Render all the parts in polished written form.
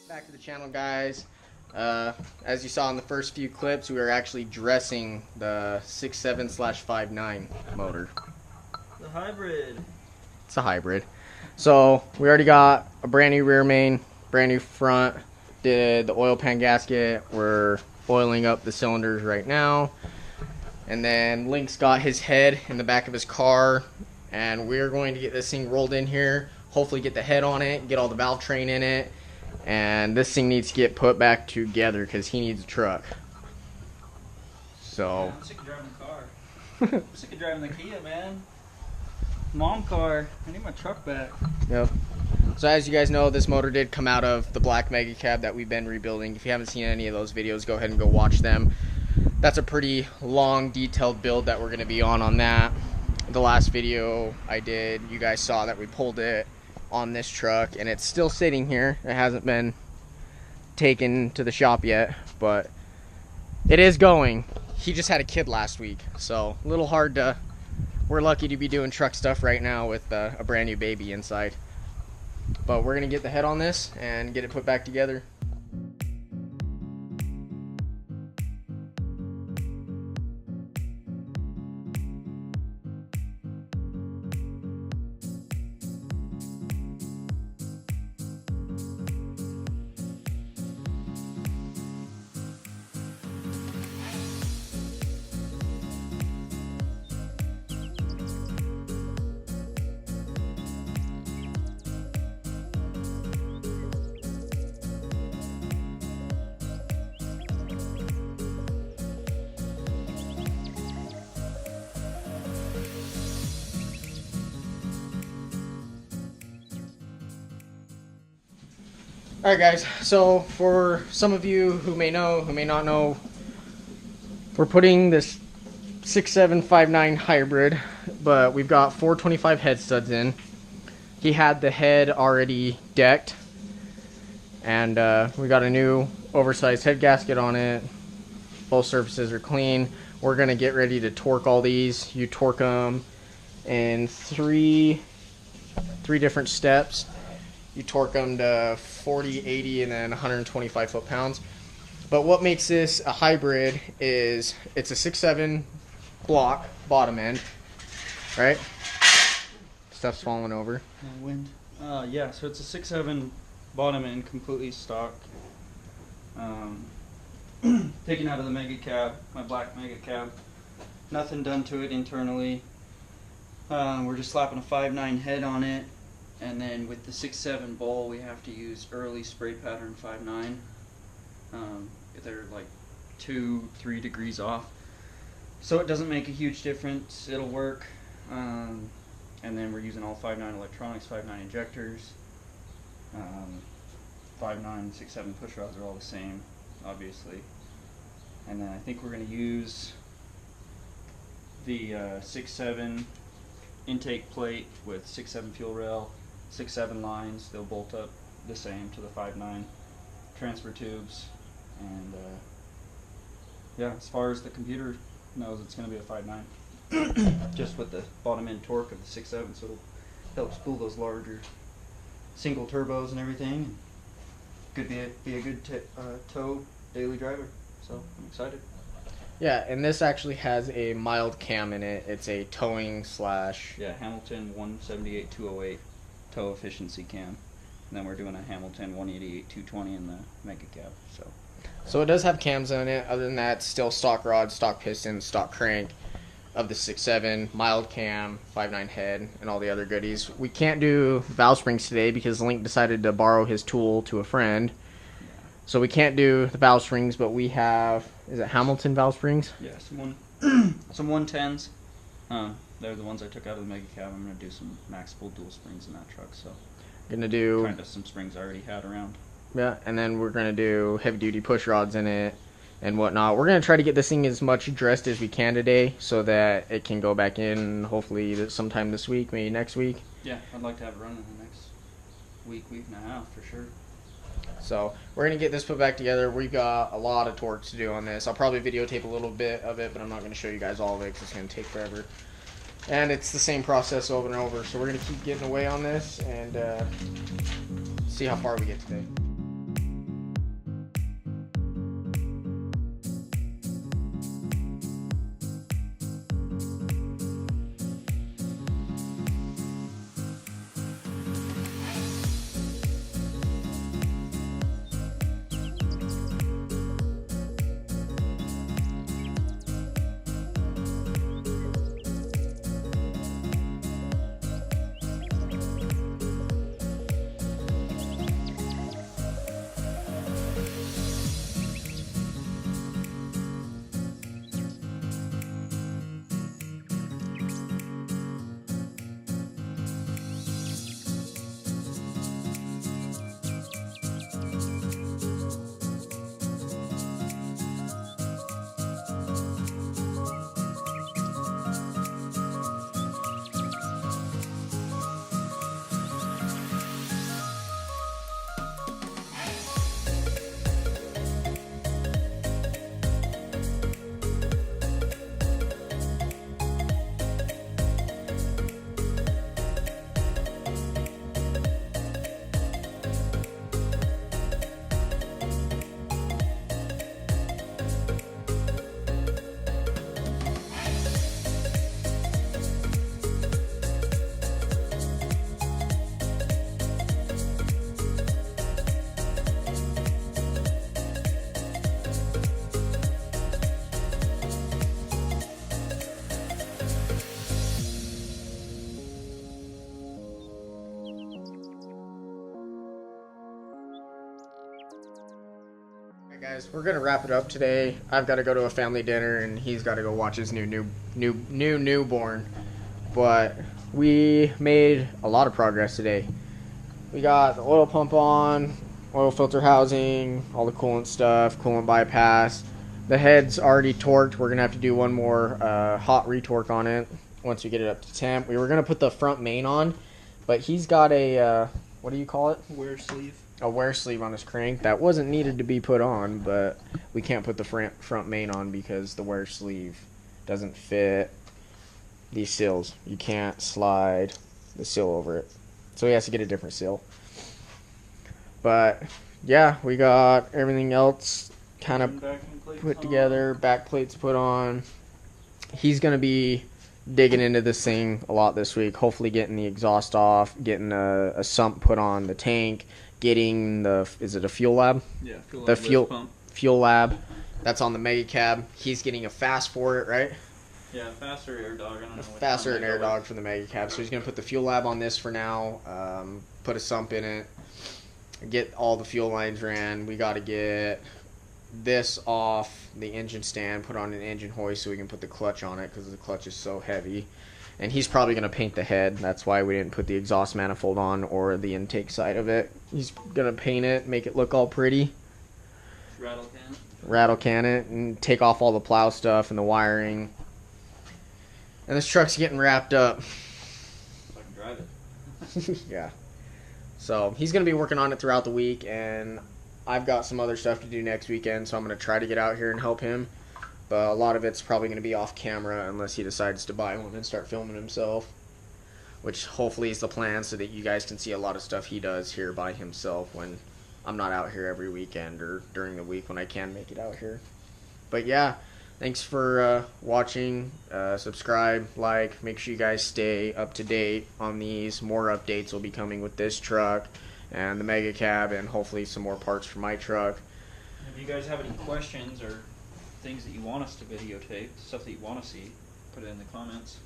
Back to the channel, guys. As you saw in the first few clips, we were actually dressing the 6.7/5.9 motor. The hybrid. It's a hybrid. So we already got a brand new rear main, brand new front, did the oil pan gasket. We're oiling up the cylinders right now. And then Link's got his head in the back of his car, and we're going to get this thing rolled in here, hopefully get the head on it, get all the valve train in it, and this thing needs to get put back together because he needs a truck. So Yeah, I'm sick of driving the car. I'm sick of driving the Kia, man. Mom car. I need my truck back. Yep. So as you guys know, this motor did come out of the black mega cab that we've been rebuilding. If you haven't seen any of those videos, go ahead and go watch them. That's a pretty long, detailed build that we're going to be on that. The last video I did, you guys saw that we pulled it on this truck, and it's still sitting here. It hasn't been taken to the shop yet, but it is going. He just had a kid last week, so a little hard to... We're lucky to be doing truck stuff right now with a brand new baby inside. But we're going to get the head on this and get it put back together. Alright guys, so for some of you who may know, who may not know, we're putting this 6.7/5.9 hybrid, but we've got 425 head studs in. He had the head already decked, and we got a new oversized head gasket on it. Both surfaces are clean. We're going to get ready to torque all these. You torque them in three different steps. You torque them to 40, 80, and then 125 foot-pounds. But what makes this a hybrid is it's a 6.7 block bottom end, right? Stuff's falling over. Wind. Yeah, so it's a 6.7 bottom end, completely stock. Taken out of the mega cab, my black mega cab. Nothing done to it internally. We're just slapping a 5.9 head on it. And then with the 6.7 bowl, we have to use early spray pattern 5.9. They're like 2-3 degrees off, so it doesn't make a huge difference. It'll work. And then we're using all 5.9 electronics, 5.9 injectors. 5.9, 6.7 push rods are all the same, obviously. And then I think we're going to use the 6.7 intake plate with 6.7 fuel rail. 6.7 lines, they'll bolt up the same to the 5.9 transfer tubes, and yeah, as far as the computer knows, it's going to be a 5.9 just with the bottom end torque of the 6.7, so it'll help spool those larger single turbos and everything. Could be a good tow daily driver, so I'm excited. Yeah, and this actually has a mild cam in it. It's a towing slash... Yeah, Hamilton 178-208 tow efficiency cam. And then we're doing a Hamilton 188-220 in the mega cab. So it does have cams on it. Other than that, still stock rod, stock piston, stock crank of the 6.7, mild cam, 5.9 head, and all the other goodies. We can't do valve springs today because Link decided to borrow his tool to a friend. So we can't do the valve springs, but we have, is it Hamilton valve springs? Yeah, some 110s. They're the ones I took out of the mega cab. I'm going to do some Maxpull dual springs in that truck. So Gonna do kind of some springs I already had around. Yeah, and then we're gonna do heavy duty push rods in it and whatnot. We're gonna try to get this thing as much dressed as we can today so that it can go back in hopefully sometime this week, maybe next week. Yeah, I'd like to have it running in the next week and a half for sure. So we're going to get this put back together. We've got a lot of torque to do on this. I'll probably videotape a little bit of it, but I'm not going to show you guys all of it because it's going to take forever. And it's the same process over and over. So we're going to keep getting away on this and see how far we get today. Guys, we're gonna wrap it up today. I've got to go to a family dinner, and he's got to go watch his newborn. But we made a lot of progress today. We got the oil pump on, oil filter housing, all the coolant stuff, coolant bypass. The head's already torqued. We're gonna have to do one more hot retorque on it once we get it up to temp. We were gonna put the front main on, but he's got a what do you call it? Wear sleeve. A wear sleeve on his crank that wasn't needed to be put on, but we can't put the front main on because the wear sleeve doesn't fit these sills. You can't slide the sill over it, so he has to get a different sill. But yeah, we got everything else kind of put together, back plates put on. He's gonna be digging into this thing a lot this week, hopefully getting the exhaust off, getting a sump put on the tank, getting is it a fuel lab? Yeah, the fuel lab that's on the mega cab. He's getting a fast for it, right? Yeah, faster air dog. I don't know. Faster and air dog for the mega cab. So he's gonna put the fuel lab on this for now. Put a sump in it. Get all the fuel lines ran. We got to get this off the engine stand, put on an engine hoist so we can put the clutch on it because the clutch is so heavy. And he's probably going to paint the head. That's why we didn't put the exhaust manifold on or the intake side of it. He's going to paint it, make it look all pretty. Rattle can it and take off all the plow stuff and the wiring. And this truck's getting wrapped up. If I can drive it. Yeah. So he's going to be working on it throughout the week, and I've got some other stuff to do next weekend, so I'm going to try to get out here and help him. But a lot of it's probably going to be off camera unless he decides to buy one and start filming himself, which hopefully is the plan so that you guys can see a lot of stuff he does here by himself when I'm not out here every weekend or during the week when I can make it out here. But yeah, thanks for watching. Subscribe, like, make sure you guys stay up to date on these. More updates will be coming with this truck and the mega cab, and hopefully some more parts for my truck. If you guys have any questions or things that you want us to videotape, stuff that you want to see, put it in the comments.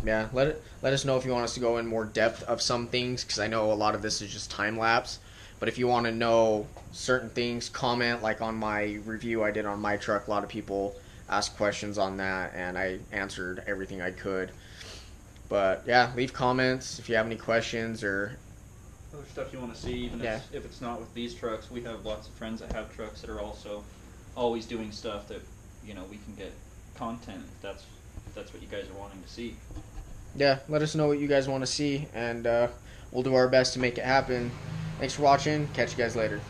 Yeah, let us know if you want us to go in more depth of some things, because I know a lot of this is just time lapse. But if you want to know certain things, comment. Like on my review I did on my truck, a lot of people asked questions on that, and I answered everything I could. But yeah, leave comments if you have any questions or other stuff you want to see, even yeah. if it's not with these trucks. We have lots of friends that have trucks that are also always doing stuff that, you know, we can get content if that's what you guys are wanting to see. Yeah, let us know what you guys want to see, and we'll do our best to make it happen. Thanks for watching. Catch you guys later.